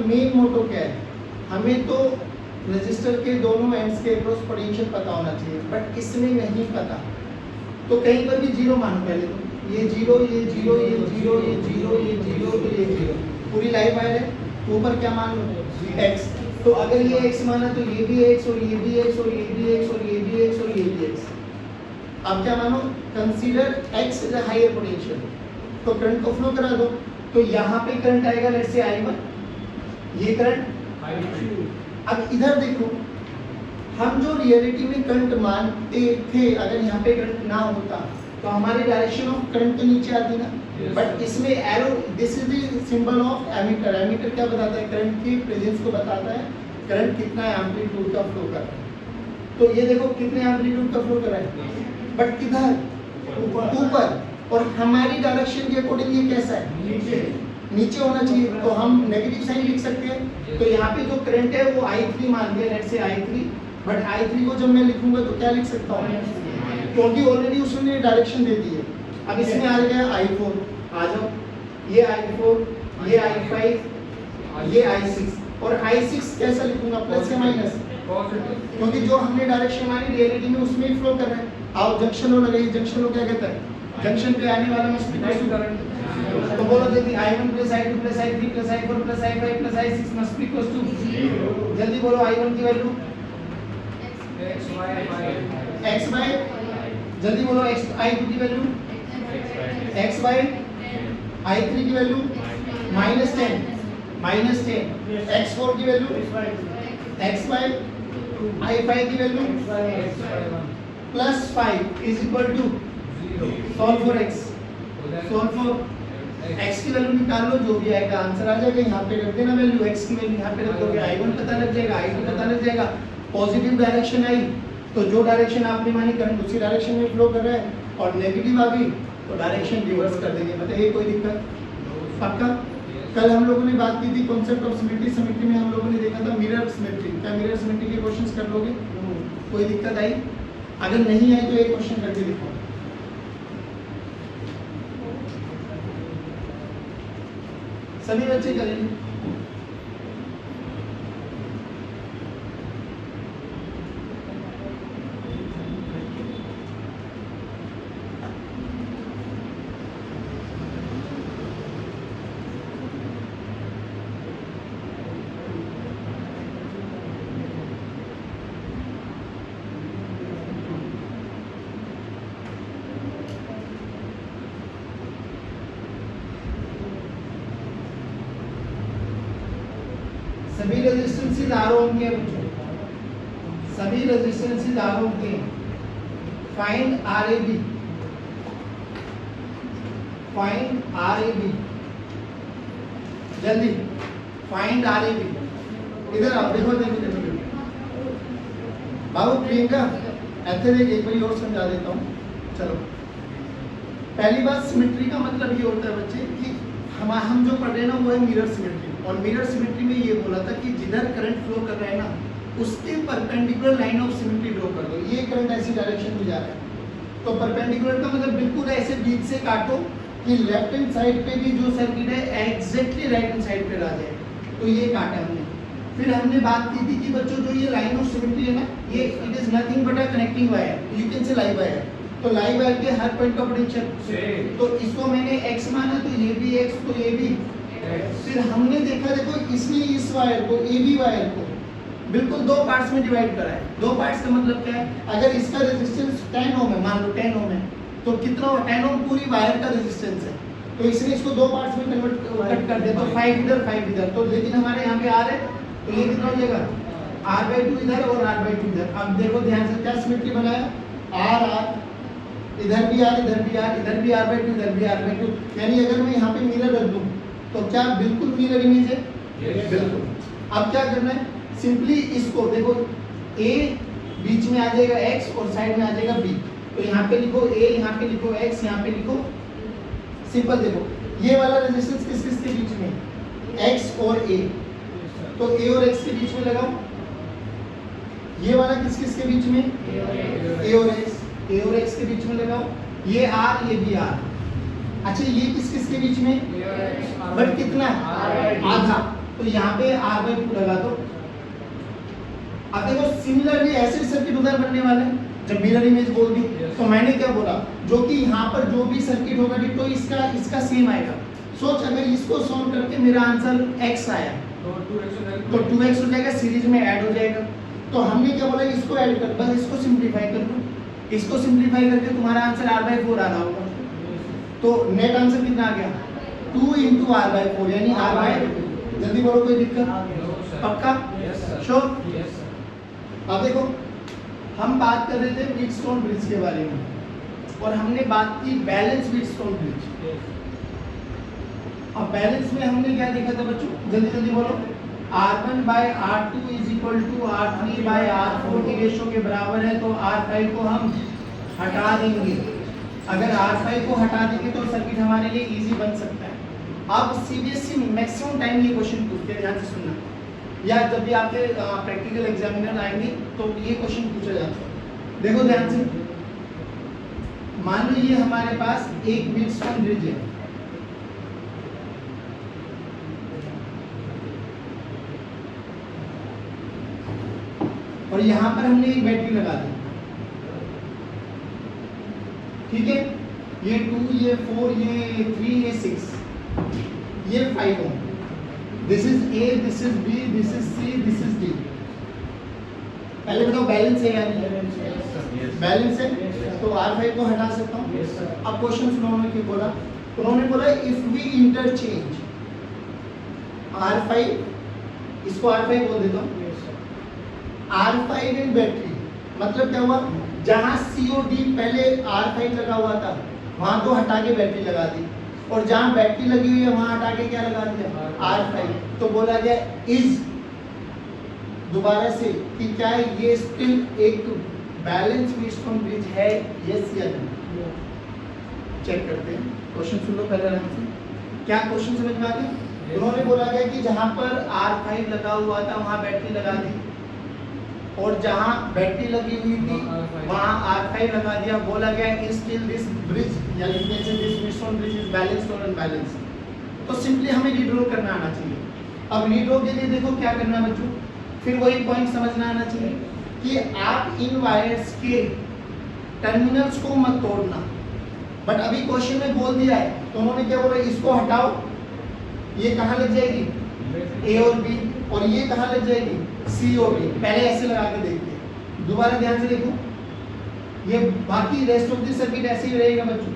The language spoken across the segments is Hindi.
मेन मोटो क्या है, हमें तो रेजिस्टर के दोनों एंड्स के अक्रॉस पोटेंशियल पता होना चाहिए, बट इसमें नहीं पता। तो कहीं पर भी जीरो मानो, पहले तो ये जीरो, ये जीरो, ये जीरो, ये जीरो, ये जीरो, तो ये जीरो, पूरी लाइफ वायर है। ऊपर क्या मान लो, x। तो अगर ये x माना तो ये भी x और ये भी x और ये भी x और ये भी x और ये भी x। अब क्या मानो, consider x is a higher potential, तो करंट को फ्लो करा दो। तो यहाँ पे करंट आएगा लेट्स से I1, ये करंट I2। अब इधर देखो, हम जो रियलिटी में करंट मानते थे, अगर यहाँ पे करंट ना होता तो हमारी डायरेक्शन ऑफ करंट तो नीचे आती ना, बट इसमें arrow, this is the symbol of ammeter. Ammeter क्या बताता है, करंट की प्रेजेंस को बताता है, करंट कितना एम्पलीट्यूड का फ्लो कर रहा है। तो ये देखो कितने एम्पलीट्यूड का फ्लो कर रहा है, बट किधर, ऊपर, और हमारी डायरेक्शन के अकॉर्डिंग ये कैसा है, नीचे होना चाहिए। तो हम नेगेटिव साइन लिख सकते हैं। तो यहाँ पे जो करंट है वो I3 मान लिया, let's say I3, but I3 को जब मैं लिखूंगा तो क्या लिख सकता हूँ, क्योंकि ऑलरेडी उसने डायरेक्शन दे दी है। अब इसमें आ गया I4, आ जाओ, ये I4, ये I5, ये I6, और I6 कैसा लिखूंगा, प्लस या माइनस, क्योंकि जो हमने डायरेक्शन मानी रियलिटी में उसमें ही फ्लो कर रहा है। आओ जंक्शन हो लगाइए, जंक्शन हो क्या कहता है, जंक्शन पे आने वाला मस्ट बी करंट। तो बोलो जल्दी, I1 plus I2 plus I3 plus I4 plus I5 plus I6 must be equal to 0। जल्दी बोलो I1 की वैल्यू x बाय, जल्दी बोलो I2 की वैल्यू x बाय, I3 की वैल्यू -10, x4 की वैल्यू x बाय, I5 की value +5 is equal to solve for x, solve for x की वैल्यू निकाल लो, जो भी आएगा आंसर आ जाएगा। यहाँ पे रख देना वैल्यू, x की वैल्यू यहाँ पे रख दोगे, I1 पता लग जाएगा, I2 पता लग जाएगा। पॉजिटिव डायरेक्शन आई तो जो डायरेक्शन आपने मानी करंट उसी डायरेक्शन में फ्लो कर रहा है, और नेगेटिव आ गई तो डायरेक्शन रिवर्स कर देंगे। बताइए कोई दिक्कत पक्का। कल हम लोगों ने बात की थी कॉन्सेप्ट ऑफ सिमेट्री। सिमेट्री में हम लोगों ने देखा था मिरर सिमेट्री। क्या मिरर सिमेट्री के क्वेश्चंस कर लोगे, कोई दिक्कत आई? अगर नहीं आई तो एक क्वेश्चन करके दिखाओ। सभी बच्चे करेंगे। सभी रेजिस्टेंसेस आरोप के बच्चों, सभी रेजिस्टेंसेस आरोप के। फाइंड RAB, फाइंड RAB, जल्दी फाइंड RAB। इधर आप देखो, देखो बाबू प्रियंका, ऐसे देख, एक बार और समझा देता हूँ। चलो, पहली बात सिमेट्री का मतलब ये होता है बच्चे कि हम जो पढ़ रहे हैं ना वो है मिरर सिमेट्री। और मिरर सिमेट्री में ये बोला था कि जिधर करंट फ्लो कर रहा है ना उसके perpendicular line of symmetry draw कर दो। ये करंट ऐसी डायरेक्शन में जा रहा है तो परपेंडिकुलर का मतलब बिल्कुल ऐसे बीच से काटो कि लेफ्ट हैंड साइड पे भी जो सर्किट है एग्जैक्टली राइट हैंड साइड पे आ जाए। तो ये काटा हमने। फिर हमने बात की थी कि बच्चों जो ये लाइन ऑफ सिमेट्री है ना, ये it is nothing but a connecting wire, you can say live wire. तो लाइव वायर के हर पॉइंट का पोटेंशियल, तो इसको मैंने x माना तो ये भी x, तो ये भी। फिर हमने देखा, देखो इसने इस वायर को, AB वायर को बिल्कुल दो पार्ट्स में डिवाइड करा है। दो पार्ट्स का मतलब क्या है, अगर इसका रेजिस्टेंस 10 ओम है, मान लो 10 ओम है, तो कितना हो, 10 ओम पूरी वायर का रेजिस्टेंस है। तो इसने इसको दो पार्ट्स में कट कर दिया, तो 5 इधर 5 इधर। तो लेकिन हमारे यहाँ पे R है, तो ये कितना हो जाएगा, R/2 इधर और R/2 इधर। अब देखो ध्यान से क्या सिमेट्री बनाया, R इधर भी R, इधर भी R, इधर भी R/2 इधर भी R/2। यानी अगर मैं यहाँ पे मिरर रख दूं तो क्या बिल्कुल मिरर इमेज है? बिल्कुल। अब क्या करना है, सिंपली इसको देखो, A बीच में आ जाएगा X और साइड में आ जाएगा B। तो यहाँ पे लिखो A, यहाँ पे लिखो X, यहाँ पे लिखो, सिंपल। देखो ये वाला रेजिस्टेंस किस किस के बीच में, X और A, तो A और X के बीच में लगाओ। ये वाला किस किस के बीच में, A और X, A और X के बीच में लगाओ। ये R, ये भी R। अच्छा ये किस किस के बीच में, बट कितना, आधा। तो यहाँ पे R/2 लगा दो। अब देखो सिमिलरली ऐसे सर्किट उधर बनने वाले हैं जब मिरर इमेज बोल दी। तो मैंने क्या बोला, जो कि यहाँ पर जो भी सर्किट होगा तो इसका सेम आएगा। सोच अगर इसको सॉल्व करके मेरा आंसर x आया तो 2x हो जाएगा, सीरीज में ऐड हो जाएगा। तो हमने क्या बोला, इसको ऐड कर, बस इसको सिंपलीफाई कर लो। इसको सिंपलीफाई करके तुम्हारा आंसर R/4 आ रहा होगा। तो नेट आंसर कितना आ गया, 2 × R/4 यानी R/2। जल्दी बोलो, कोई दिक्कत? पक्का? श्योर? अब देखो हम बात कर रहे थे व्हीटस्टोन ब्रिज के बारे में और हमने बात की बैलेंस व्हीटस्टोन ब्रिज। अब बैलेंस में हमने क्या देखा था बच्चों, जल्दी जल्दी बोलो। R1/R2 = R3/R4 की रेशो के बराबर है, तो R5 को हम हटा देंगे। अगर R5 को हटा देंगे तो सर्किट हमारे लिए इजी बन सकता है। अब सीबीएसई मैक्सिमम टाइम ये क्वेश्चन पूछते हैं, ध्यान से सुनना, या जब भी आपके प्रैक्टिकल एग्जामिनर आएंगे तो ये क्वेश्चन पूछा जाता है। देखो ध्यान से, मान लो ये हमारे पास एक व्हीटस्टोन ब्रिज है, और यहां पर हमने एक बैटरी लगा दी, ठीक है। ये 2, ये 4, ये 3, ये 6, ये 5 ohm. This is A, this is B, this is C, this is D। पहले बताओ बैलेंस है या नहीं? बैलेंस है, तो R5 को हटा सकता हूँ। अब क्वेश्चन सुनो, उन्होंने क्या बोला, उन्होंने बोला इफ वी इंटरचेंज R5, इसको R5 बोल देता हूँ, R5 इन बैटरी, मतलब क्या हुआ, जहां COD पहले R5 लगा हुआ था वहां को हटा के बैटरी लगा दी, और जहां बैटरी लगी हुई है वहां हटा के क्या लगा दिया, R5। तो बोला गया इज, दोबारा से, कि क्या ये स्टिल एक बैलेंस व्हीटस्टोन ब्रिज है, यस या नो? चेक करते हैं, क्वेश्चन सुन लो पहले आराम से। क्या क्वेश्चन समझ में आ गया? उन्होंने बोला गया कि जहां पर R5 लगा हुआ था वहां बैटरी लगा दी, और जहां बैटरी लगी हुई थी वहां R5 लगा दिया। बोला गया इज स्टिल दिस ब्रिज, या this Wheatstone bridge is balanced और अनबैलेंस्ड। तो सिंपली हमें रीड्रॉ करना आना चाहिए। अब रीड्रॉ के लिए देखो क्या करना है बच्चों, फिर वही पॉइंट समझना आना चाहिए कि आप इन वायर्स के टर्मिनल्स को मत तोड़ना। बट अभी क्वेश्चन में बोल दिया है, तो उन्होंने क्या बोला, इसको हटाओ, ये कहाँ लग जाएगी, A और B, और ये कहाँ लग जाएगी, C और B। पहले ऐसे लगा के देखिए, दोबारा ध्यान से देखो, ये बाकी रेस्ट ऑफ द सर्किट ऐसे ही रहेगा बच्चों।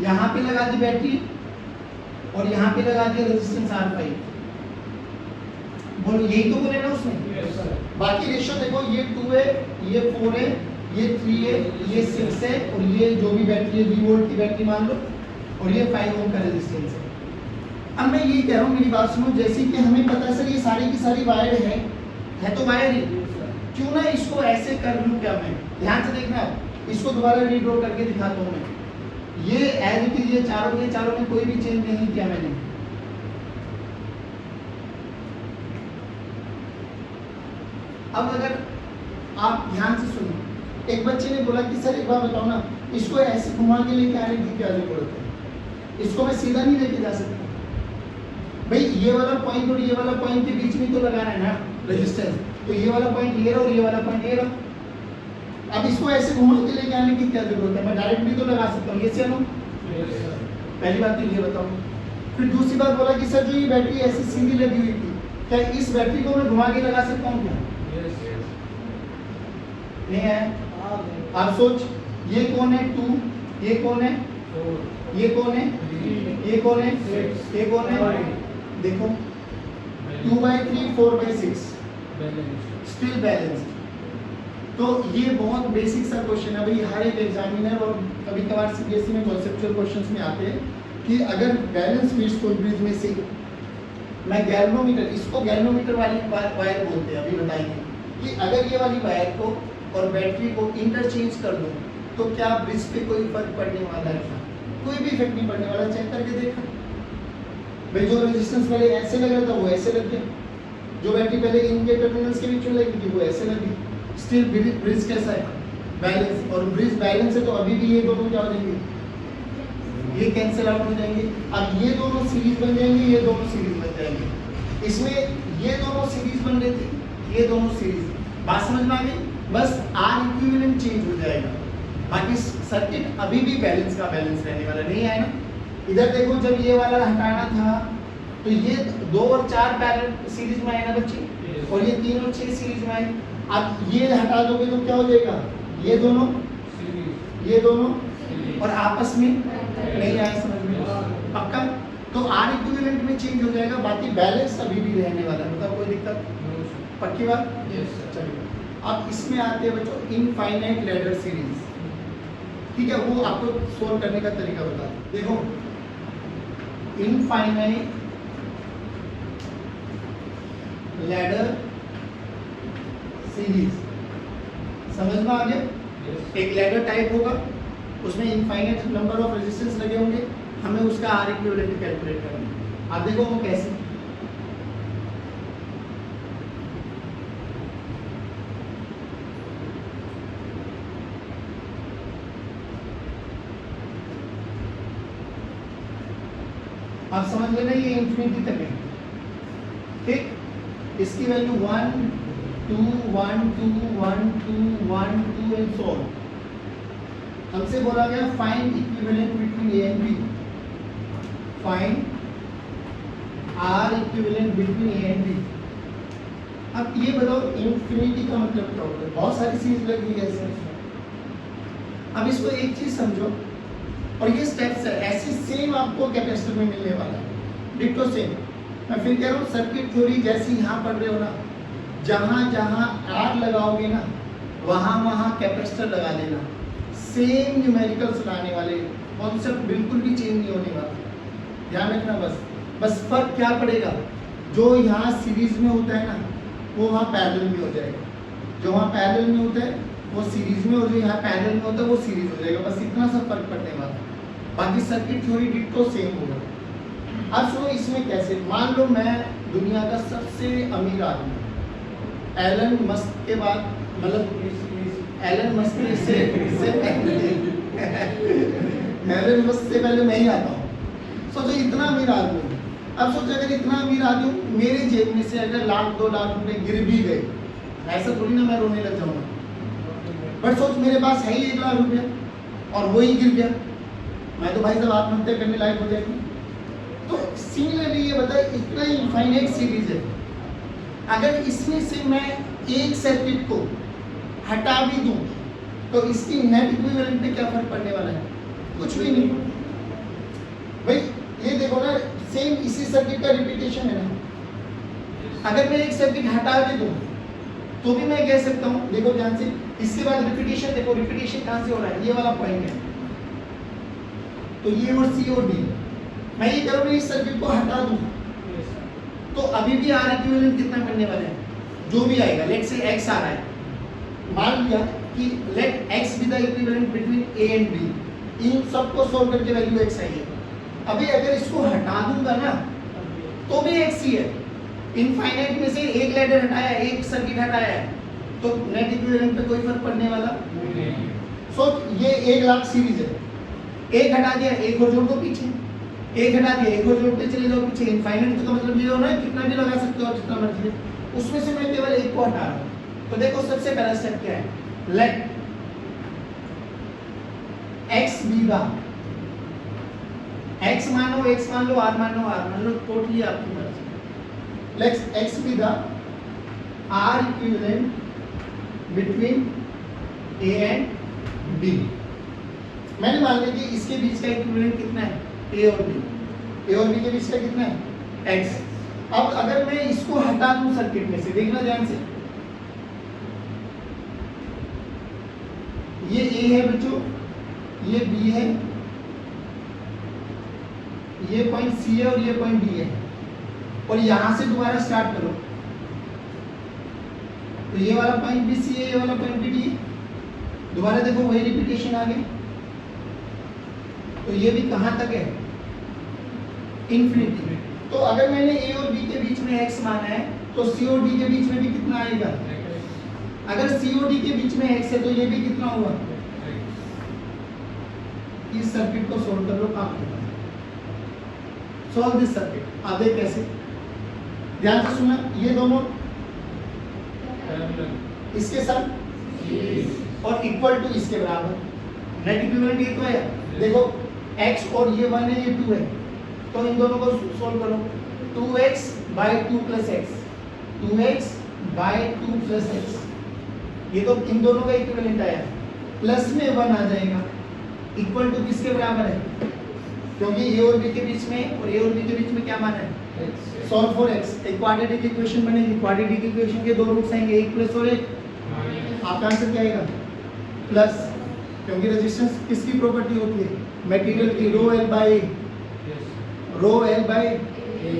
यहाँ पे लगा दी बैटरी और यहाँ पे लगा दिया रेजिस्टेंस R5। बोलो यही तो बोले ना उसने? बाकी रेशियो देखो, ये 2 है, ये 4 है, ये 3 है, ये 6 है, और ये जो भी बैटरी है 2 वोल्ट की बैटरी मान लो, और ये 5 ओम का रेजिस्टेंस है। अब मैं ये कह रहा हूँ, मेरी बात सुनो, जैसे कि हमें पता है सर ये सारी की सारी वायर है तो वायर ही, क्यों ना इसको ऐसे कर लूँ क्या मैं? ध्यान से देखना, इसको दोबारा रीड्रॉ करके दिखाता हूँ मैं। ये एज इट इज, ये चारों में कोई भी चेंज नहीं किया मैंने। अब अगर आप ध्यान से सुनो, एक बच्चे ने बोला कि सर एक बार बताओ ना, इसको ऐसे घुमा के लेके आने की क्या जरूरत है, इसको मैं सीधा नहीं लेके जा सकता। भाई ये वाला पॉइंट और ये वाला पॉइंट के बीच में तो लगाना है ना रेजिस्टेंस, तो ये वाला पॉइंट ये रहा और ये वाला पॉइंट ये रहा। अब इसको ऐसे घुमा के लेके आने की क्या जरूरत है, मैं डायरेक्ट भी तो लगा सकता हूँ, ये से नो। पहली बात तो ये बताओ। फिर दूसरी बात बोला कि सर जो ये बैटरी ऐसी सीधी लगी हुई थी, क्या इस बैटरी को मैं घुमा के लगा सकता हूँ क्या? नहीं है। आप सोच, ये कौन है 2, ये कौन है 4, ये कौन है, ये कौन है 6, ये कौन है, देखो 2/3 4/6 स्टिल बैलेंस्ड। तो ये बहुत बेसिक सा क्वेश्चन है भाई, हर एक एग्जामिनर और कभी कभार सीबीएसई में कॉन्सेप्चुअल क्वेश्चंस में आते हैं कि अगर बैलेंस व्हीटस्टोन ब्रिज में से मैं गैल्वेनोमीटर, इसको गैल्वेनोमीटर वाली वायर बोलते हैं, अभी बताएंगे कि अगर ये वाली वायर को और बैटरी को इंटरचेंज कर दूं तो क्या ब्रिज पे कोई फर्क पड़ने वाला है? कोई भी इफेक्ट नहीं पड़ने वाला। चेक करके देखा भाई, जो रेजिस्टेंस पहले ऐसे लग रहा था वो ऐसे लग गया, जो बैटरी पहले इनके टर्मिनल्स के बीच में लगी थी वो ऐसे लगी। स्टिल ब्रिज कैसा है, बैलेंस। और ब्रिज बैलेंस है तो अभी भी ये दोनों क्या हो जाएंगे, ये कैंसिल आउट हो जाएंगे। अब ये दोनों सीरीज बन जाएंगे, ये दोनों सीरीज बन जाएंगे। इसमें ये दोनों सीरीज बन रहे थे, ये दोनों सीरीज, बात समझ में आ गई? बस आर इक्विवेलेंट चेंज हो जाएगा, बाकी सर्किट अभी भी बैलेंस का बैलेंस रहने वाला नहीं है ना। इधर देखो, जब ये वाला हटाना था तो ये 2 और 4 पैरेलल सीरीज में आए ना बच्चे, और ये 3 और 6 सीरीज में आए। अब ये हटा दोगे तो क्या हो जाएगा, ये दोनों और आपस में नहीं आए, समझ में पक्का? तो आर इक्विवेलेंट में चेंज हो जाएगा, बाकी बैलेंस अभी भी रहने वाला है, मतलब कोई दिक्कत? पक्की बात? चलिए अब इसमें आते हैं बच्चों इनफाइनाइट लैडर सीरीज, ठीक है? वो आपको सोल्व करने का तरीका बता दूं। देखो, इनफाइनाइट लैडर सीरीज समझ में आ गया? एक लैडर टाइप होगा, उसमें इनफाइनाइट नंबर ऑफ रेजिस्टेंस लगे होंगे, हमें उसका आर इक्विवेलेंट कैलकुलेट करना है। आप देखो वो कैसे। आप समझ लेना ये इंफिनिटी तक है, ठीक? इसकी वैल्यू 1 2 1 2 1 2 1 2 एंड सो ऑन। हमसे बोला गया find equivalent between A and B, find R equivalent between A and B. अब ये बताओ इंफिनिटी का मतलब क्या होता है? बहुत सारी चीज लगी है ऐसे। अब इसको एक चीज समझो, और ये स्टेप्स है, ऐसे सेम आपको कैपेसिटर में मिलने वाला है, डिट्टो सेम। मैं फिर कह रहा हूँ, सर्किट थ्योरी जैसी यहाँ पढ़ रहे हो ना, जहाँ जहाँ आर लगाओगे ना, वहाँ वहाँ कैपेसिटर लगा देना। सेम न्यूमेरिकल्स लाने वाले, कॉन्सेप्ट बिल्कुल भी चेंज नहीं होने वाला, ध्यान रखना। बस फर्क क्या पड़ेगा, जो यहाँ सीरीज में होता है ना, वो वहाँ पैरेलल में हो जाएगा। जो वहाँ पैरेलल में होता है वो सीरीज में, और जो यहाँ पैरेलल में होता है वो सीरीज हो जाएगा। बस इतना सा फर्क पड़ने वाला है, बाकी सर्किट थ्योरी डिट्टो सेम होगा। अब सुनो, इसमें कैसे, मान लो मैं दुनिया का सबसे अमीर आदमी, एलन मस्क के बाद, मतलब एलन मस्क से एलन मस्क से पहले मैं ही आता हूँ। सोचो इतना अमीर आदमी। अब सोचो अगर इतना अमीर आदमी मेरे जेब में से अगर 1 2 लाख रुपए गिर भी गए, ऐसा थोड़ी ना मैं रोने लग जाऊंगा। बट सोच मेरे पास है ही 1 लाख रुपया और वो ही गिर गया, मैं तो भाई साहब आत्महत्या करने लायक हो जाएगी। तो सिमिलरली ये बताए, इतना इनफाइनाइट सीरीज है, अगर इसमें से मैं एक सर्किट को हटा भी दूं तो इसकी नेट इक्विवेलेंट में क्या फर्क पड़ने वाला है? कुछ भी नहीं भाई। ये देखो ना, सेम इसी सर्किट का रिपीटेशन है ना। अगर मैं एक सर्किट हटा भी दूं तो भी मैं कह सकता हूं, देखो ध्यान से, इसके बाद रिपीटेशन देखो, रिपीटेशन कहां से हो रहा है? ये वाला पॉइंट है, तो ये और सी और डी, मैं ये करूँ इस सर्किट को हटा दूं तो अभी भी आर इक्विवेलेंट कितना करने वाला है? जो भी आएगा, लेट से एक्स आ रहा है, मान लिया कि let x be the equivalent between A and B, इन सबको सोल्व करके वैल्यू एक्स आई है। अभी अगर इसको हटा दूंगा ना तो भी एक्स ही है। इनफाइनाइट में से एक लैडर हटाया, एक सर्किट हटाया है, तो नेट इक्विवेलेंट पे कोई फर्क पड़ने वाला नहीं। सो ये 1 लाख सीरीज है, एक हटा दिया, एक और जोड़ दो पीछे, एक हटा दिया, एक और जोड़ते चले जाओ पीछे। इनफाइनाइट का मतलब ये होना है कितना भी लगा सकते हो जितना मर्जी, उसमें से मैं केवल एक को हटा रहा हूं। तो देखो सबसे पहला स्टेप क्या है, let x be the, X मानो एक्स मान लो, आर मानो आर मान लो, टोटली आपकी मर्जी। Let x be the R equivalent between A and B. मैंने मान लिया कि इसके बीच का इक्विवेलेंट कितना है? ए और बी। ए और बी के बीच का कितना है? एक्स। अब अगर मैं इसको हटा दूं सर्किट में से, देखना ध्यान से, ये ए है बच्चों, ये बी है, ये पॉइंट सी है और ये पॉइंट डी है, और यहां से दोबारा स्टार्ट करो तो ये वाला पॉइंट भी सी है, ये वाला पॉइंट भी डी है। दोबारा देखो वही रिपीटेशन आ गई, तो ये भी कहां तक है? इन्फिनिटी। तो अगर मैंने ए और बी के बीच में एक्स माना है तो सी और डी के बीच में भी कितना आएगा? अगर सी और डी के बीच में एक्स है तो ये भी कितना हुआ? इस सर्किट को सोल्व कर लो, काम खत्म। Solve this circuit. आगे कैसे, ध्यान से सुनना, ये दोनों इसके साथ और इक्वल टू इसके बराबर, नेट इक्विवेलेंट ये तो है। देखो x और ये 1 है, ये 2 है, तो इन दोनों को सोल्व करो। 2x by 2 plus x, 2x by 2 plus x, ये तो इन दोनों का इक्विवेलेंट आया। प्लस में 1 आ जाएगा, इक्वल टू किसके बराबर है, क्योंकि a और b के बीच में और a और b के बीच में क्या मान है, सॉल्व फॉर x। एक क्वाड्रेटिक इक्वेशन बनेगी, क्वाड्रेटिक इक्वेशन के दो रूट्स आएंगे, एक प्लस और एक, आपका आंसर क्या आएगा, प्लस, क्योंकि रेजिस्टेंस किसकी प्रॉपर्टी होती है, मटेरियल की, rho L by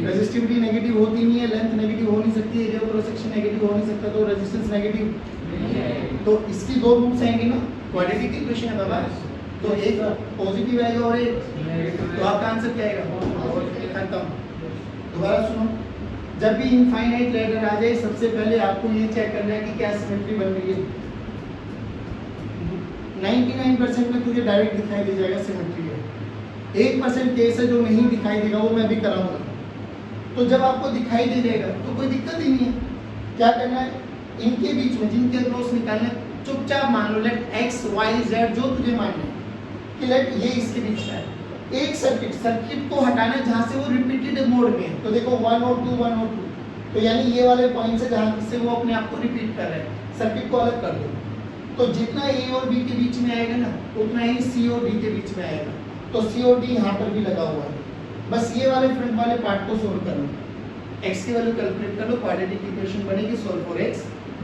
resistivity negative होती नहीं है, लेंथ नेगेटिव हो नहीं सकती, एरिया क्रॉस सेक्शन नेगेटिव हो नहीं सकता, तो रेजिस्टेंस नेगेटिव, तो इसकी दो रूट्स आएंगे ना, क्वाड्रेटिक इक्वेशन है बाबा, तो एक पॉजिटिव आएगा और एक, तो आपका आंसर क्या आएगा, खत्म। दोबारा सुनो, जब भी इनफाइनाइट लेटर आ जाए सबसे पहले आपको ये चेक करना है कि क्या सिमेट्री बन रही है। 99% में तुझे डायरेक्ट दिखाई दे जाएगा सिमेट्री है, 1% केस है जो नहीं दिखाई देगा, वो मैं भी कराऊंगा। तो जब आपको दिखाई दे जाएगा तो कोई दिक्कत ही नहीं है, क्या करना है, इनके बीच में जिनके क्रॉस निकालना है, चुपचाप मान लो, लेट x y z जो तुझे मानना है कि लेट ये इसके बीच में है, एक सर्किट को हटाना है जहां से वो रिपीटेड मोड में है। तो देखो 1 और 2 1 और 2, तो यानी ये वाले पॉइंट से जहां से वो अपने आप को रिपीट कर रहा है, सर्किट को अलग कर दो, तो जितना a और b के बीच में आएगा ना, उतना ही c और d के बीच में आएगा, तो c और d यहाँ पर भी लगा हुआ है। बस ये वाले फ्रंट वाले पार्ट को सोल्व कर लो, x की वैल्यू कैलकुलेट कर लो, क्वाड्रेटिक इक्वेशन बनेगी, सोल्व फॉर x,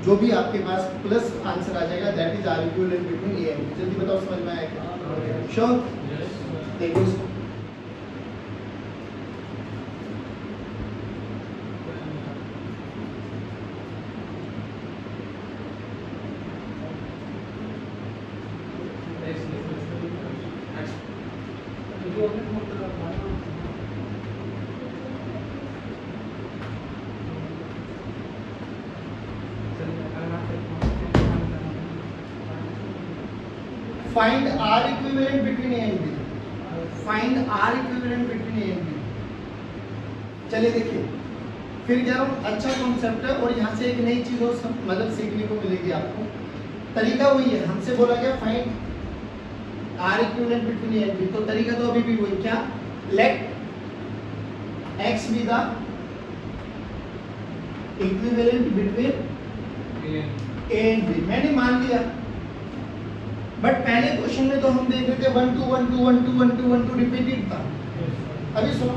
जो भी आपके पास प्लस आंसर आ जाएगा, that is R equivalent between a and b। जल्दी बताओ, समझ में आया क्या? श्योर? देखो इसको, find R equivalent between A and B, find R equivalent between A and B। चलिए देखिए, फिर कह रहा हूँ अच्छा कॉन्सेप्ट है और यहाँ से एक नई चीज और मतलब सीखने को मिलेगी आपको। तरीका वही है, हमसे बोला गया find R equivalent between A and B, तो तरीका तो अभी भी वही, क्या, let X be the equivalent between A and B। मैंने मान लिया, बट पहले क्वेश्चन में तो हम देख रहे थे 1 2 1 2 1 2 1 2 1 2 रिपीटेड था। अभी सुनो,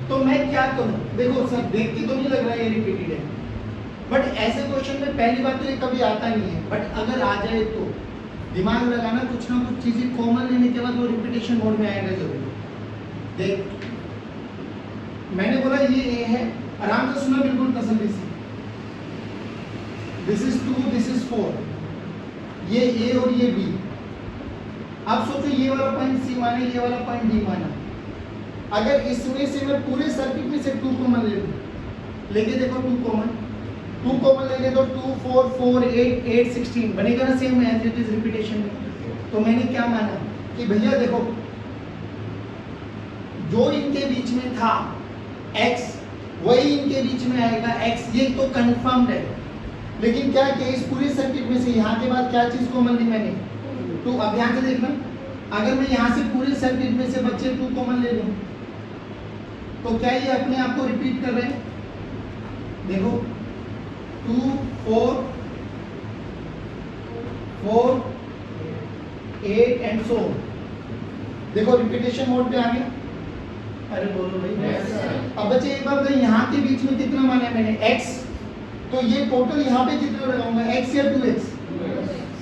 तो मैं क्या करूं, देखो सर देख के तो नहीं लग रहा है ये रिपीटेड है, बट ऐसे क्वेश्चन में पहली बात तो ये कभी आता नहीं है, बट अगर आ जाए तो दिमाग लगाना, कुछ ना कुछ चीजें कॉमन लेने के बाद वो रिपीटेशन मोड में आएगा जरूर। देख मैंने बोला ये ए है, आराम से सुना बिल्कुल तसल्ली से, दिस इज 2 दिस इज 4, ये ए और ये बी। अब सोचो ये वाला पॉइंट सी माने, ये वाला पॉइंट डी माना, अगर इसमें से मैं पूरे सर्किट में से 2 कॉमन ले लूं, लेके देखो 2 कॉमन लेंगे तो 2 4 4 8 8 16 बनेगा ना, same as it is repetition में। तो मैंने क्या माना कि भैया देखो जो इनके बीच में था x वही इनके बीच में आएगा x, ये तो कंफर्म्ड है। लेकिन क्या कि इस पूरे सर्किट में से यहाँ के बाद क्या चीज कॉमन ली मैंने, तो अब ध्यान से देखना, अगर मैं यहाँ से पूरे सर्किट में से बच्चे 2 कॉमन ले लूं तो क्या ये अपने आप को रिपीट कर रहे हैं, देखो 2 4 4 8 एंड सो, देखो रिपीटेशन मोड पे आ गया। अरे बोलो भाई yes, अब बच्चे एक बार बताइए, यहाँ के बीच में कितना माना है मैंने x, तो ये टोटल यहाँ पे कितना लगाऊंगा, x या 2x,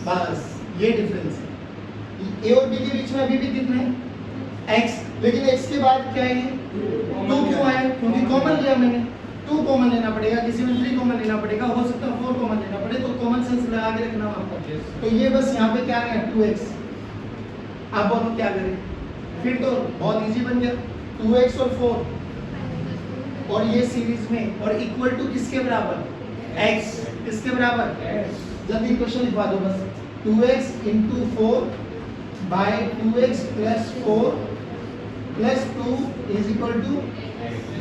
बस ये डिफरेंस है। a और b के बीच में अभी भी कितना है x, लेकिन x के बाद क्या है 2 क्यों आया, क्योंकि कॉमन लिया मैंने, 2 कॉमन लेना पड़ेगा, किसी में 3 कॉमन लेना पड़ेगा, हो सकता है 4 कॉमन लेना पड़े, तो कॉमन सेंस लगा के रखना आपको। तो ये बस यहाँ पे क्या है 2x। अब बोलो क्या करें, फिर तो बहुत इजी बन गया, 2x और 4 और ये सीरीज में और इक्वल टू किसके बराबर, x, किसके बराबर, जल्दी क्वेश्चन लिखवा दो बस, 2x into 4 by 2x plus 4 plus 2 is equal to,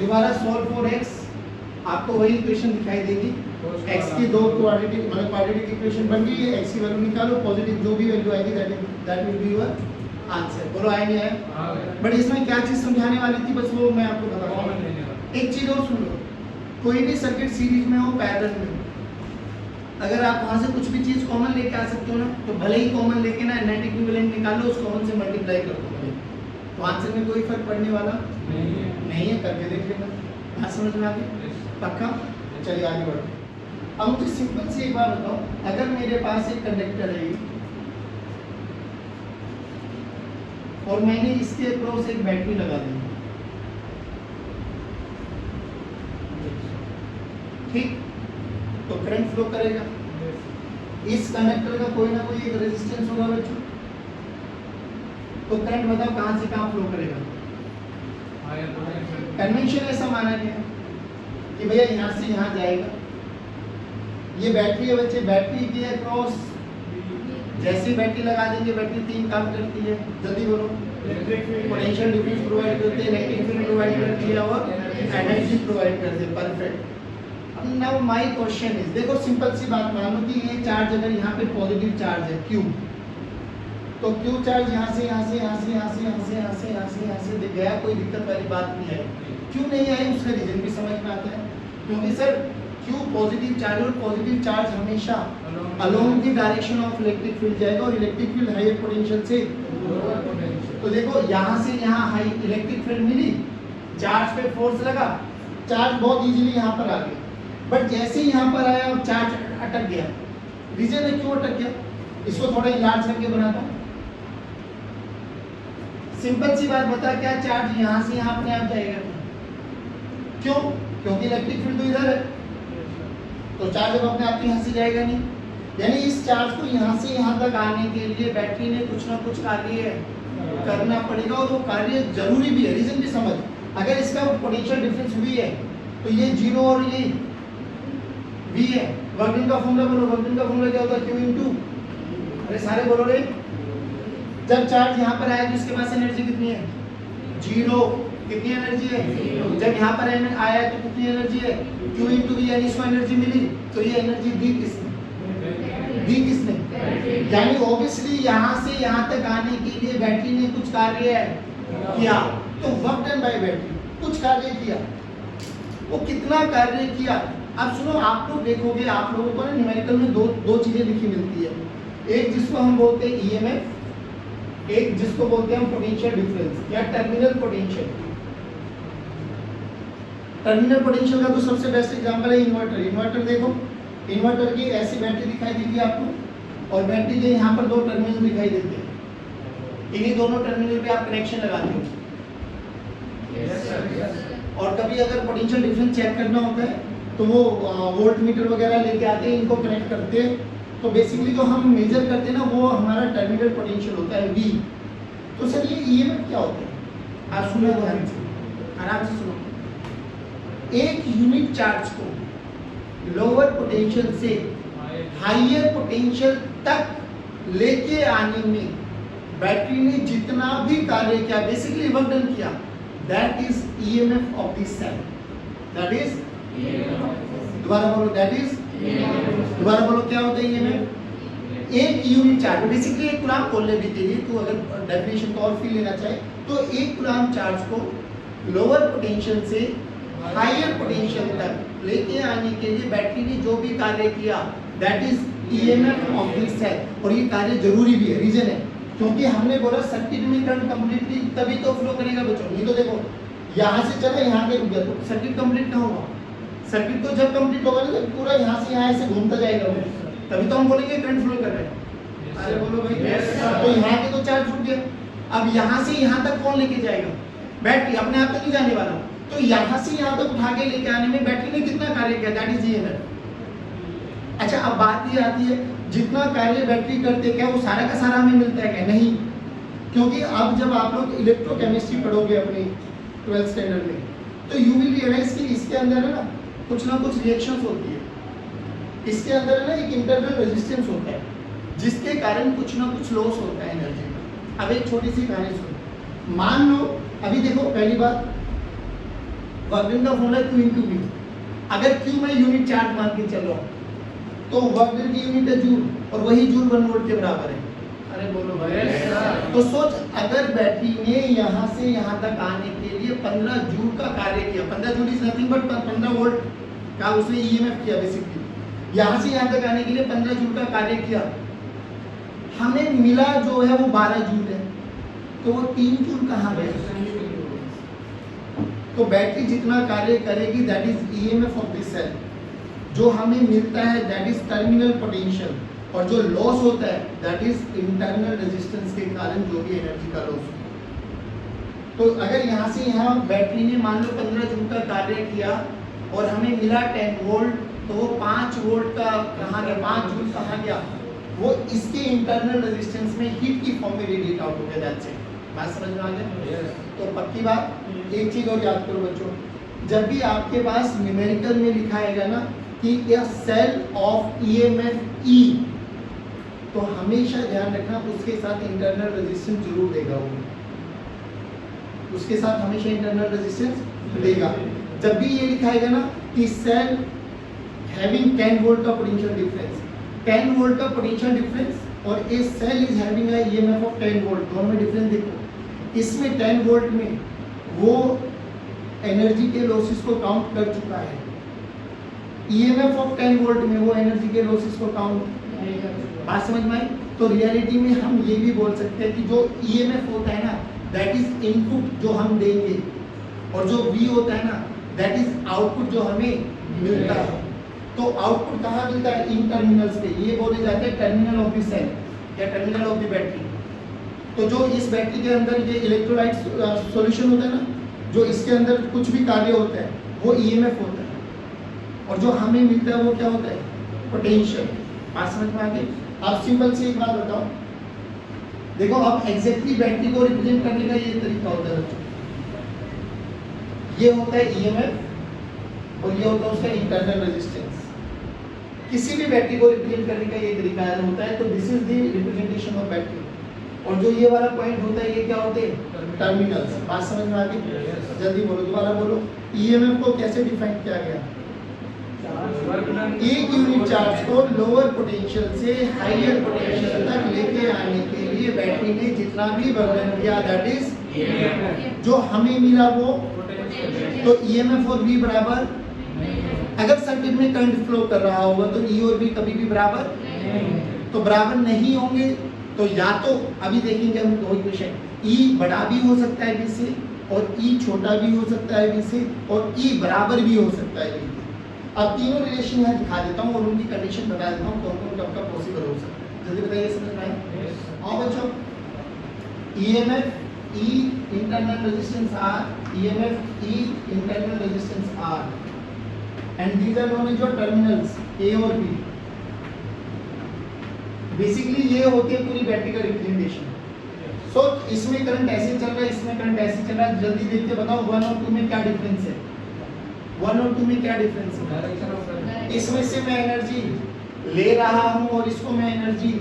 दोबारा सॉल्व फॉर x, आपको वही इक्वेशन दिखाई देगी। x की दो क्वाड्रेटिक मतलब क्वाड्रेटिक इक्वेशन बन गई है, x की वैल्यू निकालो, पॉजिटिव जो भी वैल्यू आएगी that will be your answer. बोलो आया नहीं आया? बट इसमें क्या चीज समझाने वाली थी बस वो मैं आपको बता रहा हूँ। एक चीज और सुन लो, कोई भी सर्किट सीरीज में हो पैरेलल में, अगर आप वहां से कुछ भी चीज कॉमन लेके आ सकते हो ना, तो भले ही कॉमन लेके ना नेट इक्विवेलेंट निकालो, उस कॉमन से मल्टीप्लाई कर दो, तो आंसर में कोई फर्क पड़ने वाला नहीं है। करके देख लेना, बात समझ में आ गई? पक्का? चलिए आगे बढ़ो। अब मुझे सिंपल सी एक बात बताओ, अगर मेरे पास एक कंडक्टर है और मैंने इसके अक्रॉस एक बैटरी लगा दी, ठीक, तो करंट फ्लो करेगा। इस कंडक्टर का कोई ना कोई एक रेजिस्टेंस होगा बच्चों, तो करंट बताओ कहां से कहां फ्लो करेगा? कन्वेंशन ऐसा माना गया कि भैया यहां से यहां जाएगा। ये बैटरी है बच्चे, बैटरी के अक्रॉस जैसे बैटरी लगा देंगे, बैटरी तीन काम करती है, जल्दी बोलो। पोटेंशियल डिफरेंस प्रोवाइड करते हैं, इलेक्ट्रिक फील्ड प्रोवाइड करती है और एनर्जी प्रोवाइड करते हैं। Perfect. Now my question is, देखो सिंपल सी बात, मान लो कि ये चार्ज अगर यहाँ पे पॉजिटिव चार्ज है Q, तो Q चार्ज यहाँ से यहाँ से यहाँ से यहाँ से यहाँ से यहाँ से यहाँ से यहाँ से दिख गया, कोई दिक्कत वाली बात नहीं है। क्यों नहीं आई उसका रीजन भी समझ में आता है, क्योंकि सर Q पॉजिटिव चार्ज और पॉजिटिव चार्ज हमेशा along the direction of electric field जाएगा और इलेक्ट्रिक फील्ड हायर पोटेंशियल से। तो देखो यहाँ से यहाँ हाई इलेक्ट्रिक फील्ड मिली, चार्ज पे फोर्स लगा, चार्ज बहुत इजीली यहाँ पर आ गया, बट जैसे ही यहाँ पर आया चार्ज अटक गया। रीजन है क्यों अटक गया, इसको थोड़ा इलाज करके बनाता हूँ। सिंपल सी बात बता, क्या चार्ज यहाँ से यहाँ अपने आप जाएगा? क्यों? क्योंकि इलेक्ट्रिक फील्ड तो इधर है, तो चार्ज अब अपने आप यहाँ से जाएगा नहीं। यानी इस चार्ज को यहाँ से यहाँ तक आने के लिए बैटरी ने कुछ ना कुछ कार्य करना पड़ेगा, और वो कार्य जरूरी भी है। रीजन भी समझ, अगर इसका पोटेंशियल डिफरेंस V है तो ये 0 और ये V है। वर्क डन का फॉर्मूला बोलो, वर्क डन का फॉर्मूला क्या होता है? Q इनटू, अरे सारे बोलो रे। जब चार्ज यहाँ पर आया तो इसके पास एनर्जी कितनी है? 0। कितनी एनर्जी है? जब यहाँ पर आया तो कितनी एनर्जी है? Q इनटू V, यानी इसको एनर्जी मिली, तो ये एनर्जी दी किसने? दी किसने? यानी ऑब्वियसली यहाँ से यहाँ तक आने के लिए बैटरी ने कुछ कार्य किया, तो वर्क डन बाय बैटरी, कुछ कार्य किया। वो कितना कार्य किया? अब सुनो, आप लोग देखोगे, आप लोगों को ना न्यूमेरिकल में दो चीजें लिखी मिलती है, एक जिसको हम बोलते हैं EMF, एक जिसको बोलते हैं हम पोटेंशियल डिफरेंस या टर्मिनल पोटेंशियल। टर्मिनल पोटेंशियल का तो सबसे बेस्ट एग्जांपल है इन्वर्टर। इन्वर्टर देखो, इन्वर्टर की ऐसी बैटरी दिखाई देगी आपको, और बैटरी के यहाँ पर दो टर्मिनल दिखाई देते हैं, इन्हीं दोनों टर्मिनल पे आप कनेक्शन लगाते हो। और कभी अगर पोटेंशियल डिफरेंस चेक करना होता है तो वो वोल्ट मीटर वगैरह लेके आते हैं, इनको कनेक्ट करते हैं, तो बेसिकली जो हम मेजर करते हैं ना वो हमारा टर्मिनल पोटेंशियल होता है V। तो सर ये EMF क्या होता है? आप सुनो ध्यान से, आराम से सुनो। एक यूनिट चार्ज को लोअर पोटेंशियल से हायर पोटेंशियल तक लेके आने में बैटरी ने जितना भी कार्य किया, बेसिकली वर्क डन किया, that is EMF of this cell. That is, दोबारा बोलो, दैट इज, दोबारा बोलो, क्या होता है EMF? एक यूनिट चार्ज, बेसिकली एक कूलाम खोलने भी के लिए, तो अगर डेफिनेशन को और फील लेना चाहे तो एक कूलाम चार्ज को लोअर पोटेंशियल से हायर पोटेंशियल तक लेके आने के लिए बैटरी ने जो भी कार्य किया, that is EMF of this cell. और ये कार्य जरूरी भी है, रीजन है क्योंकि हमने बोला सर्किट में करंट कंप्लीटली तभी तो फ्लो करेगा बच्चों। नहीं तो देखो यहाँ से चला, यहाँ के रुक गया, तो सर्किट कंप्लीट कहाँ होगा? सर्किट तो जब कंप्लीट होगा ना, जब पूरा यहाँ से यहाँ ऐसे घूमता जाएगा, तभी तो हम बोलेंगे करंट फ्लो कर रहा है। अरे बोलो भाई, तो यहाँ के तो चार्ज रुक गया, अब यहाँ से यहाँ तक कौन लेके जाएगा? बैटरी, अपने आप तक नहीं जाने वाला। तो यहाँ से यहाँ तक उठा के लेके आने में बैटरी ने कितना कार्य किया? That is EMF। अच्छा, अब बात ये आती है, जितना कार्य बैटरी करते क्या वो सारा का सारा हमें मिलता है क्या? नहीं, क्योंकि अब जब आप लोग इलेक्ट्रोकेमिस्ट्री पढ़ोगे अपनी 12th स्टैंडर्ड में, तो यू विल रियलाइज कि इसके अंदर है ना कुछ रिएक्शंस होती है, इसके अंदर है ना एक इंटरनल रेजिस्टेंस होता है, जिसके कारण कुछ ना कुछ लॉस होता है एनर्जी का। अब एक छोटी सी कहानी सुनो। मान लो अभी देखो, पहली बात वर्क डन का फॉर्मूला Q इंटू V। अगर Q में यूनिट चार्ज मान के चल रहा हूं तो वर्क डन की यूनिट है जूल, और वही जूल 1 वोल्ट के बराबर है। अरे बोलो भाई। तो सोच, अगर बैटरी ने यहाँ से यहाँ तक आने के लिए 15 जूल का कार्य किया, 15 joule is nothing but 15 volt का उसने ईएमएफ किया बेसिकली। यहाँ से यहाँ तक आने के लिए 15 जूल का कार्य किया, हमें मिला जो है वो 12 जूल है, तो वो 3 जूल कहाँ गए? तो बैटरी जितना कार्य करेगी that is EMF of this cell. जो हमें मिलता है दैट इज टर्मिनल पोटेंशियल, और जो लॉस होता है दैट इज इंटरनल रेजिस्टेंस के कारण जो भी एनर्जी का लॉस होता है। तो अगर यहाँ से यहाँ बैटरी ने मान लो 15 जूल का कार्य किया और हमें मिला 10 वोल्ट, तो वो 5 वोल्ट का कहाँ गया, 5 जूल कहाँ गया? वो इसके इंटरनल रेजिस्टेंस में हीट की फॉर्म में रेडिएट आउट हो गया। That's it. बात समझ में आ गया? तो पक्की बात, एक चीज और याद करो बच्चों, जब भी आपके पास न्यूमेरिकल में लिखा आएगा ना कि ए सेल ऑफ ईएमएफ ई, तो हमेशा ध्यान रखना उसके साथ इंटरनल रेजिस्टेंस जरूर देगा वो, उसके साथ हमेशा इंटरनल रेजिस्टेंस देगा। जब भी ये लिखाएगा ना कि सेल हैविंग 10 वोल्ट का पोटेंशियल डिफरेंस, 10 वोल्ट का पोटेंशियल डिफरेंस और a cell is having a EMF of 10 volt, दोनों में डिफरेंस देखो। इसमें 10 वोल्ट में वो एनर्जी के लॉसेस को काउंट कर चुका है, ईएमएफ ऑफ 10 वोल्ट में वो एनर्जी के लॉसेस को काउंट। बात समझ में आई? तो रियलिटी में हम ये भी बोल सकते हैं कि जो ईएमएफ होता है ना दैट इज इनपुट जो हम देंगे, और जो V होता है ना दैट इज आउटपुट जो हमें मिलता है। तो आउटपुट कहाँ मिलता है? इन टर्मिनल्स पे। ये बोले जाते हैं टर्मिनल ऑफ द सेल या टर्मिनल ऑफ द बैटरी। तो जो इस बैटरी के अंदर ये इलेक्ट्रोलाइट सॉल्यूशन होता है ना, जो इसके अंदर कुछ भी कार्य होता है वो ईएमएफ होता है, और जो हमें मिलता है वो क्या होता है? पोटेंशियल। बात समझ में आ गई? आप सिंपल से एक बात बताओ, देखो अब एग्जैक्टली बैटरी को रिप्रेजेंट करने का ये तरीका होता है बच्चों, ये होता है ईएमएफ और ये होता है उसका इंटरनल रेजिस्टेंस। किसी भी बैटरी को रिप्रेजेंट करने का ये तरीका होता है। तो this is the representation of battery, और जो ये वाला पॉइंट होता है ये क्या होते हैं? टर्मिनल्स। बात समझ में आ गई? जल्दी बोलो, दोबारा बोलो। ईएमएफ को कैसे डिफाइन किया गया? एक यूनिट चार्ज को लोअर पोटेंशियल से हायर पोटेंशियल तक लेके आने के लिए बैटरी ने जितना भी वर्धन किया दैट इज जो हमें मिला वो। तो ईएमएफ और V बराबर, अगर सर्किट में करंट फ्लो कर रहा होगा तो E और V कभी भी बराबर, तो बराबर नहीं होंगे। तो या तो अभी देखेंगे हम दो इक्वेशन, E बड़ा भी हो सकता है V से, और E छोटा भी हो सकता है V से, और E बराबर भी हो सकता है V से। अब तीनों रिलेशन यहाँ दिखा देता हूँ और उनकी कंडीशन बता देता हूँ कौन कौन कब कब पॉसिबल हो सकता है। जल्दी बताइए, समझ में आए? और बच्चों EMF E internal resistance R, EMF E internal resistance R, and these are known as your terminals A और B। बेसिकली ये होती है पूरी बैटरी का रिप्रेजेंटेशन। सो इसमें करंट ऐसे चल रहा है, इसमें करंट ऐसे चल रहा है। जल्दी देख के बताओ 1 और 2 में क्या डिफरेंस है? 1 और 2 में क्या डिफरेंस है? इसमें से मैं एनर्जी ले रहा हूँ और इसको मैं एनर्जी।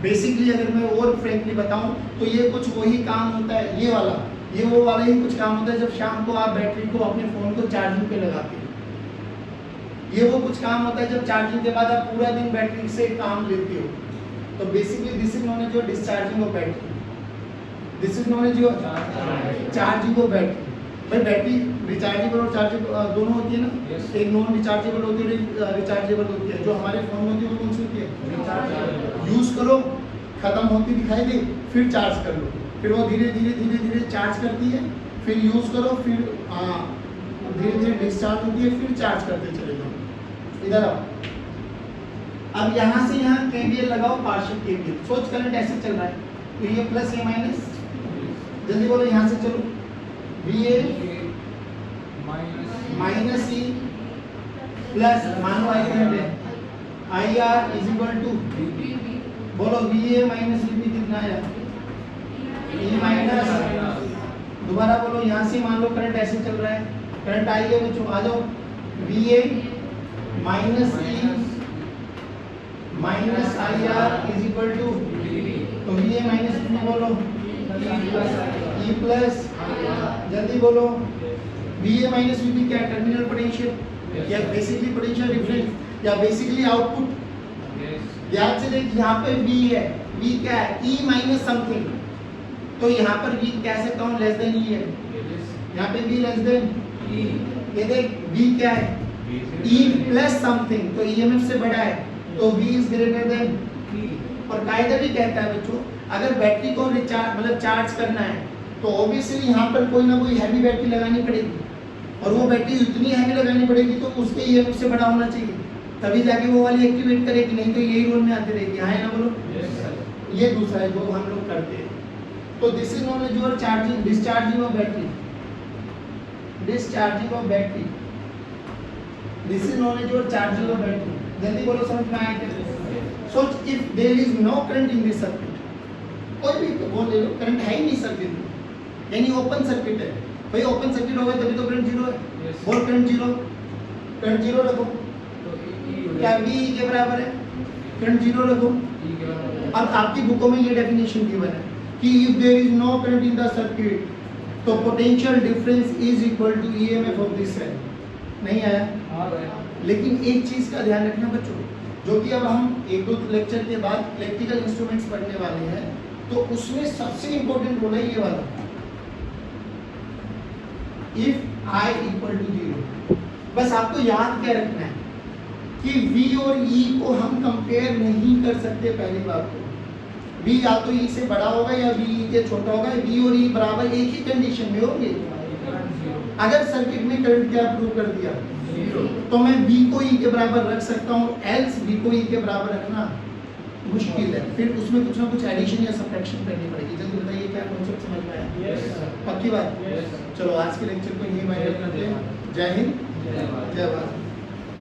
बेसिकली अगर मैं और फ्रेंकली बताऊं तो ये कुछ वही काम होता है, ये वो वाला ही कुछ काम होता है जब शाम को आप बैटरी को अपने फोन को चार्जिंग पे लगाते हैं। ये वो कुछ काम होता है जब चार्जिंग के बाद आप पूरा दिन बैटरी से काम लेते हो। तो basically this is known as your discharging of battery, this is known as your charging of battery. भाई बैटरी रिचार्जेबल और चार्जेबल दोनों होती है ना? yes. एक नॉन रिचार्जेबल होती है, रिचार्जेबल होती है। जो हमारे फोन में होती है वो कौन सी होती है? यूज करो, खत्म होती दिखाई दे, फिर चार्ज कर लो, फिर वो धीरे धीरे चार्ज करती है, फिर यूज करो, फिर धीरे धीरे डिस्चार्ज होती है, फिर चार्ज करते चले जाओ। इधर आओ। अब यहाँ से यहाँ केवीएल लगाओ, पार्शियल केवीएल। सोच करंट ऐसे चल रहा है, तो ये प्लस ये माइनस। जल्दी बोलो, यहाँ से चलो। VA माइनस E प्लस, मान लो आई करंट है, IR इज इक्वल टू, बोलो VA माइनस VB कितना आया? E माइनस, दोबारा बोलो, यहाँ से मान लो करंट ऐसे चल रहा है, करंट आई है बच्चों, आ जाओ। VA minus E minus IR is equal to तो वी ए माइनस वी बोलो, ई प्लस, जल्दी बोलो, वी ए माइनस वी क्या टर्मिनल पोटेंशियल या बेसिकली पोटेंशियल डिफरेंस या बेसिकली आउटपुट। ध्यान से देख, यहाँ पे V है, V क्या है, E माइनस समथिंग, तो यहाँ पर V कैसे कहूँ, लेस देन E है, यहाँ पे V लेस देन E, ये देख V क्या है, E प्लस समथिंग, तो EMF से बड़ा है, तो V is greater than E। और कायदा भी कहता है बच्चों, अगर बैटरी को रिचार्ज मतलब चार्ज करना है तो ऑब्वियसली यहाँ पर कोई ना कोई हैवी बैटरी लगानी पड़ेगी, और वो बैटरी इतनी हैवी लगानी पड़ेगी तो उसके EMF से बड़ा होना चाहिए, तभी जाके वो वाली एक्टिवेट करेगी, नहीं तो यही रोल में आती रहेगी। हाँ ना बोलो। ये दूसरा है जो हम लोग करते हैं। तो this is known as your charging, discharging of battery, discharging of battery, this is known as your charging of battery. जल्दी बोलो, समझ में आया क्या? सोच, if there is no current in this circuit, कोई भी वो ले लो, करंट है ही नहीं सर्किट में, यानी ओपन सर्किट है भाई, ओपन सर्किट होगा तभी तो करंट जीरो है। बोल करंट जीरो, करंट जीरो रखो, क्या V के बराबर है, करंट जीरो रखो। अब आपकी बुकों में ये डेफिनेशन गिवन है कि if there is no current in the circuit तो potential difference is equal to EMF of this cell. नहीं आया? लेकिन एक चीज का ध्यान रखना बच्चों, जो कि अब हम एक दो लेक्चर के बाद इलेक्ट्रिकल इंस्ट्रूमेंट्स पढ़ने वाले हैं, तो उसमें सबसे इंपॉर्टेंट रोल है ये वाला, if I equal to zero. बस आपको याद क्या रखना है कि V और E को हम कंपेयर नहीं कर सकते। पहली बात तो V या तो E से बड़ा होगा या V E के छोटा होगा, V और E बराबर एक ही कंडीशन में होंगे। अगर सर्किट में करंट क्या प्रूव कर दिया, तो मैं V को E के बराबर रख सकता हूँ, एल्स V को E के बराबर रखना मुश्किल है, फिर उसमें कुछ ना कुछ एडिशन या सब्ट्रैक्शन करनी पड़ेगी। जल्दी बताइए क्या कॉन्सेप्ट समझ में आया? पक्की बात। चलो आज के लेक्चर को यही माइंड रखते हैं। जय हिंद, जय भारत।